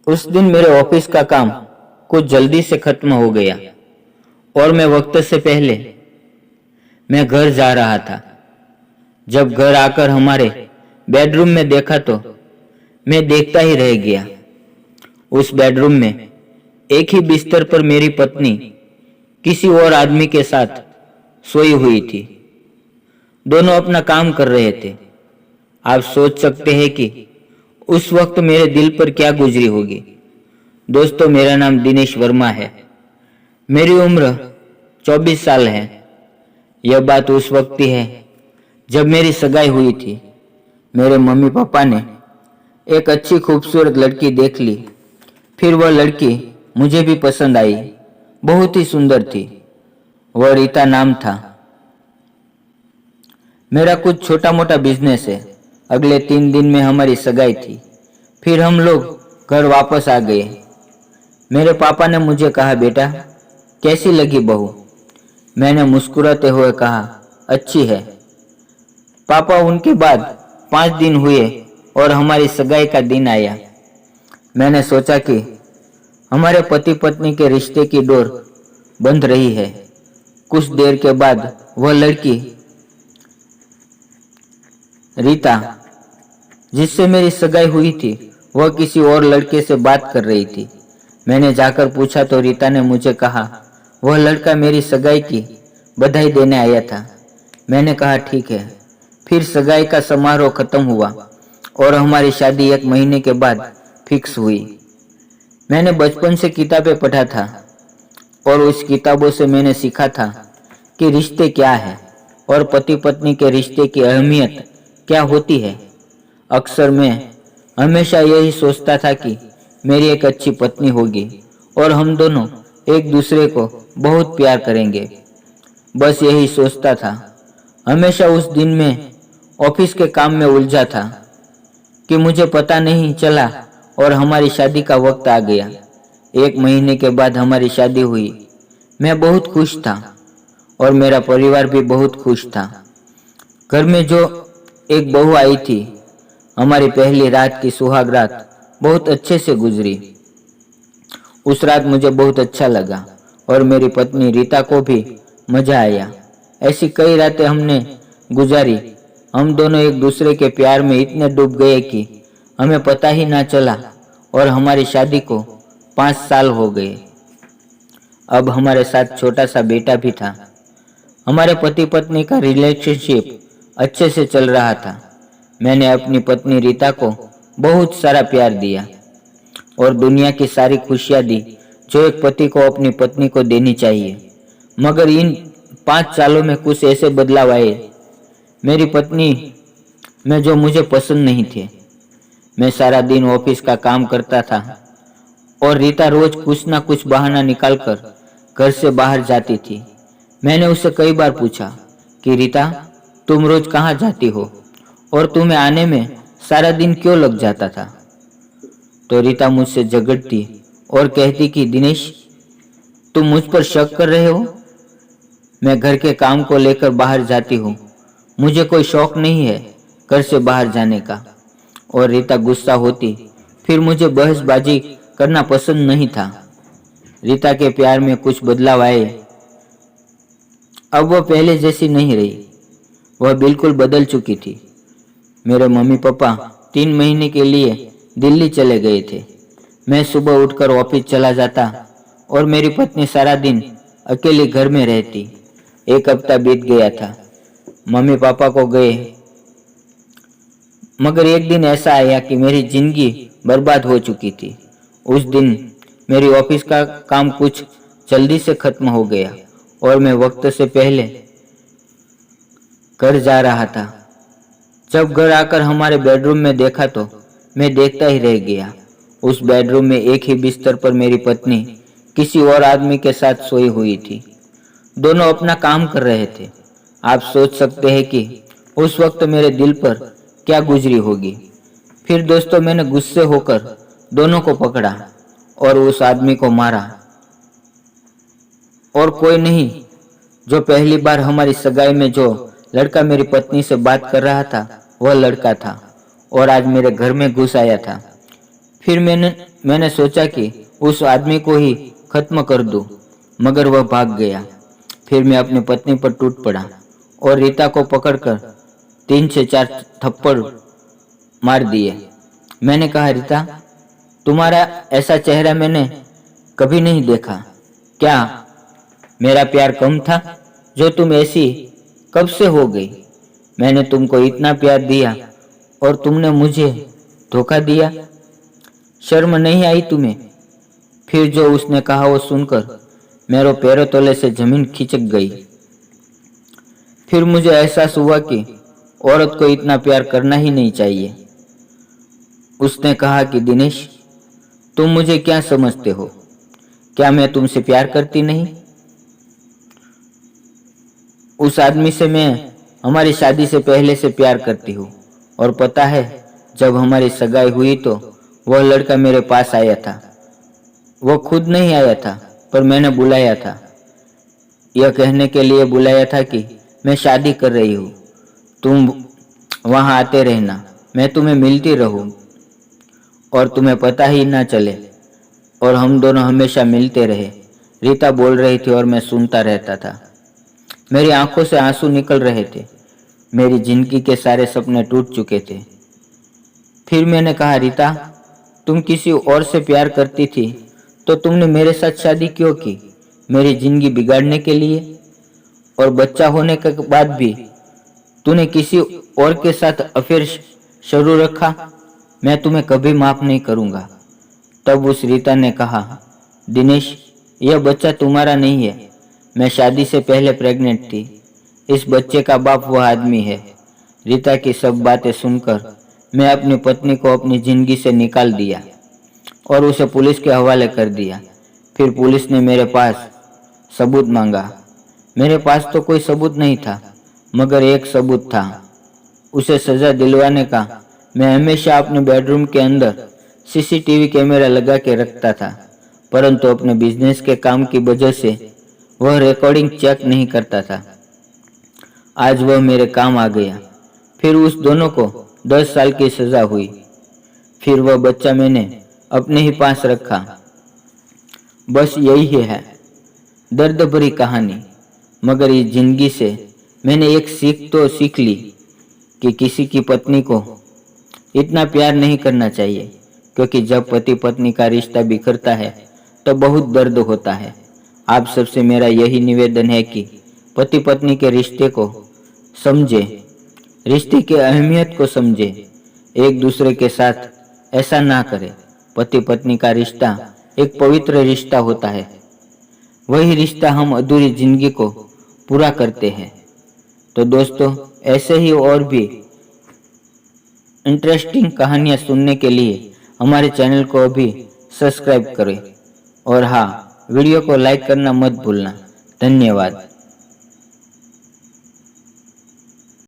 उस दिन मेरे ऑफिस का काम कुछ जल्दी से खत्म हो गया और मैं वक्त से पहले मैं घर जा रहा था। जब घर आकर हमारे बेडरूम में देखा तो मैं देखता ही रह गया। उस बेडरूम में एक ही बिस्तर पर मेरी पत्नी किसी और आदमी के साथ सोई हुई थी। दोनों अपना काम कर रहे थे। आप सोच सकते हैं कि उस वक्त मेरे दिल पर क्या गुजरी होगी। दोस्तों, मेरा नाम दिनेश वर्मा है। मेरी उम्र 24 साल है। यह बात उस वक्त की है जब मेरी सगाई हुई थी। मेरे मम्मी पापा ने एक अच्छी खूबसूरत लड़की देख ली। फिर वह लड़की मुझे भी पसंद आई। बहुत ही सुंदर थी। वह रीता नाम था। मेरा कुछ छोटा मोटा बिजनेस है। अगले 3 दिन में हमारी सगाई थी। फिर हम लोग घर वापस आ गए। मेरे पापा ने मुझे कहा, बेटा कैसी लगी बहू? मैंने मुस्कुराते हुए कहा, अच्छी है। पापा, उनके बाद 5 दिन हुए और हमारी सगाई का दिन आया। मैंने सोचा कि हमारे पति पत्नी के रिश्ते की डोर बंध रही है। कुछ देर के बाद वह लड़की रीता, जिससे मेरी सगाई हुई थी, वह किसी और लड़के से बात कर रही थी। मैंने जाकर पूछा तो रीता ने मुझे कहा, वह लड़का मेरी सगाई की बधाई देने आया था। मैंने कहा, ठीक है। फिर सगाई का समारोह खत्म हुआ और हमारी शादी 1 महीने के बाद फिक्स हुई। मैंने बचपन से किताबें पढ़ा था और उस किताबों से मैंने सीखा था कि रिश्ते क्या है और पति पत्नी के रिश्ते की अहमियत क्या होती है। अक्सर मैं हमेशा यही सोचता था कि मेरी एक अच्छी पत्नी होगी और हम दोनों एक दूसरे को बहुत प्यार करेंगे। बस यही सोचता था। हमेशा उस दिन में ऑफिस के काम में उलझा था कि मुझे पता नहीं चला और हमारी शादी का वक्त आ गया। 1 महीने के बाद हमारी शादी हुई। मैं बहुत खुश था और मेरा परिवार भी बहुत खुश था। घर में जो एक बहू आई थी, हमारी पहली रात की सुहाग रात बहुत अच्छे से गुजरी। उस रात मुझे बहुत अच्छा लगा और मेरी पत्नी रीता को भी मजा आया। ऐसी कई रातें हमने गुजारी। हम दोनों एक दूसरे के प्यार में इतने डूब गए कि हमें पता ही ना चला और हमारी शादी को 5 साल हो गए। अब हमारे साथ छोटा सा बेटा भी था। हमारे पति पत्नी का रिलेशनशिप अच्छे से चल रहा था। मैंने अपनी पत्नी रीता को बहुत सारा प्यार दिया और दुनिया की सारी खुशियां दी जो एक पति को अपनी पत्नी को देनी चाहिए। मगर इन 5 सालों में कुछ ऐसे बदलाव आए मेरी पत्नी में जो मुझे पसंद नहीं थे। मैं सारा दिन ऑफिस का काम करता था और रीता रोज कुछ ना कुछ बहाना निकालकर घर से बाहर जाती थी। मैंने उससे कई बार पूछा कि रीता, तुम रोज कहाँ जाती हो और तुम्हें आने में सारा दिन क्यों लग जाता था? तो रीता मुझसे झगड़ती और कहती कि दिनेश, तुम मुझ पर शक कर रहे हो? मैं घर के काम को लेकर बाहर जाती हूँ। मुझे कोई शौक नहीं है घर से बाहर जाने का। और रीता गुस्सा होती। फिर मुझे बहसबाजी करना पसंद नहीं था। रीता के प्यार में कुछ बदलाव आए। अब वह पहले जैसी नहीं रही। वह बिल्कुल बदल चुकी थी। मेरे मम्मी पापा 3 महीने के लिए दिल्ली चले गए थे। मैं सुबह उठकर ऑफिस चला जाता और मेरी पत्नी सारा दिन अकेली घर में रहती। 1 हफ्ता बीत गया था। मम्मी पापा को गए, मगर एक दिन ऐसा आया कि मेरी जिंदगी बर्बाद हो चुकी थी। उस दिन मेरी ऑफिस का काम कुछ जल्दी से खत्म हो गया और मैं वक्त से पहले घर जा रहा था। जब घर आकर हमारे बेडरूम में देखा तो मैं देखता ही रह गया। उस बेडरूम में एक ही बिस्तर पर मेरी पत्नी किसी और आदमी के साथ सोई हुई थी। दोनों अपना काम कर रहे थे। आप सोच सकते हैं कि उस वक्त मेरे दिल पर क्या गुजरी होगी। फिर दोस्तों, मैंने गुस्से होकर दोनों को पकड़ा और उस आदमी को मारा। और कोई नहीं, जो पहली बार हमारी सगाई में जो लड़का मेरी पत्नी से बात कर रहा था, वह लड़का था और आज मेरे घर में घुस आया था। फिर मैंने सोचा कि उस आदमी को ही खत्म कर दूं, मगर वह भाग गया। फिर मैं अपनी पत्नी पर टूट पड़ा और रीता को पकड़कर 3 से 4 थप्पड़ मार दिए। मैंने कहा, रीता, तुम्हारा ऐसा चेहरा मैंने कभी नहीं देखा। क्या मेरा प्यार कम था जो तुम ऐसी कब से हो गई? मैंने तुमको इतना प्यार दिया और तुमने मुझे धोखा दिया। शर्म नहीं आई तुम्हें? फिर जो उसने कहा वो सुनकर मेरे पैरों तले से जमीन खिसक गई। फिर मुझे एहसास हुआ कि औरत को इतना प्यार करना ही नहीं चाहिए। उसने कहा कि दिनेश, तुम मुझे क्या समझते हो? क्या मैं तुमसे प्यार करती नहीं? उस आदमी से मैं हमारी शादी से पहले से प्यार करती हूँ। और पता है, जब हमारी सगाई हुई तो वह लड़का मेरे पास आया था। वो खुद नहीं आया था, पर मैंने बुलाया था। यह कहने के लिए बुलाया था कि मैं शादी कर रही हूँ, तुम वहाँ आते रहना, मैं तुम्हें मिलती रहूँ और तुम्हें पता ही ना चले, और हम दोनों हमेशा मिलते रहे। रीता बोल रही थी और मैं सुनता रहता था। मेरी आंखों से आंसू निकल रहे थे। मेरी जिंदगी के सारे सपने टूट चुके थे। फिर मैंने कहा, रीता, तुम किसी और से प्यार करती थी तो तुमने मेरे साथ शादी क्यों की? मेरी जिंदगी बिगाड़ने के लिए? और बच्चा होने के बाद भी तूने किसी और के साथ अफेयर शुरू रखा। मैं तुम्हें कभी माफ नहीं करूंगा। तब उस रीता ने कहा, दिनेश, यह बच्चा तुम्हारा नहीं है। मैं शादी से पहले प्रेग्नेंट थी। इस बच्चे का बाप वह आदमी है। रीता की सब बातें सुनकर मैं अपनी पत्नी को अपनी जिंदगी से निकाल दिया और उसे पुलिस के हवाले कर दिया। फिर पुलिस ने मेरे पास सबूत मांगा। मेरे पास तो कोई सबूत नहीं था, मगर एक सबूत था, उसे सजा दिलवाने का। मैं हमेशा अपने बेडरूम के अंदर सीसीटीवी कैमरा लगा के रखता था, परंतु अपने बिजनेस के काम की वजह से वह रिकॉर्डिंग चेक नहीं करता था। आज वह मेरे काम आ गया। फिर उस दोनों को 10 साल की सजा हुई। फिर वह बच्चा मैंने अपने ही पास रखा। बस यही है दर्द भरी कहानी। मगर इस जिंदगी से मैंने एक सीख तो सीख ली कि किसी की पत्नी को इतना प्यार नहीं करना चाहिए, क्योंकि जब पति पत्नी का रिश्ता बिखरता है तो बहुत दर्द होता है। आप सबसे मेरा यही निवेदन है कि पति पत्नी के रिश्ते को समझे, रिश्ते की अहमियत को समझे, एक दूसरे के साथ ऐसा ना करें। पति पत्नी का रिश्ता एक पवित्र रिश्ता होता है। वही रिश्ता हम अधूरी जिंदगी को पूरा करते हैं। तो दोस्तों, ऐसे ही और भी इंटरेस्टिंग कहानियाँ सुनने के लिए हमारे चैनल को अभी सब्सक्राइब करें। और हाँ, वीडियो को लाइक करना मत भूलना। धन्यवाद।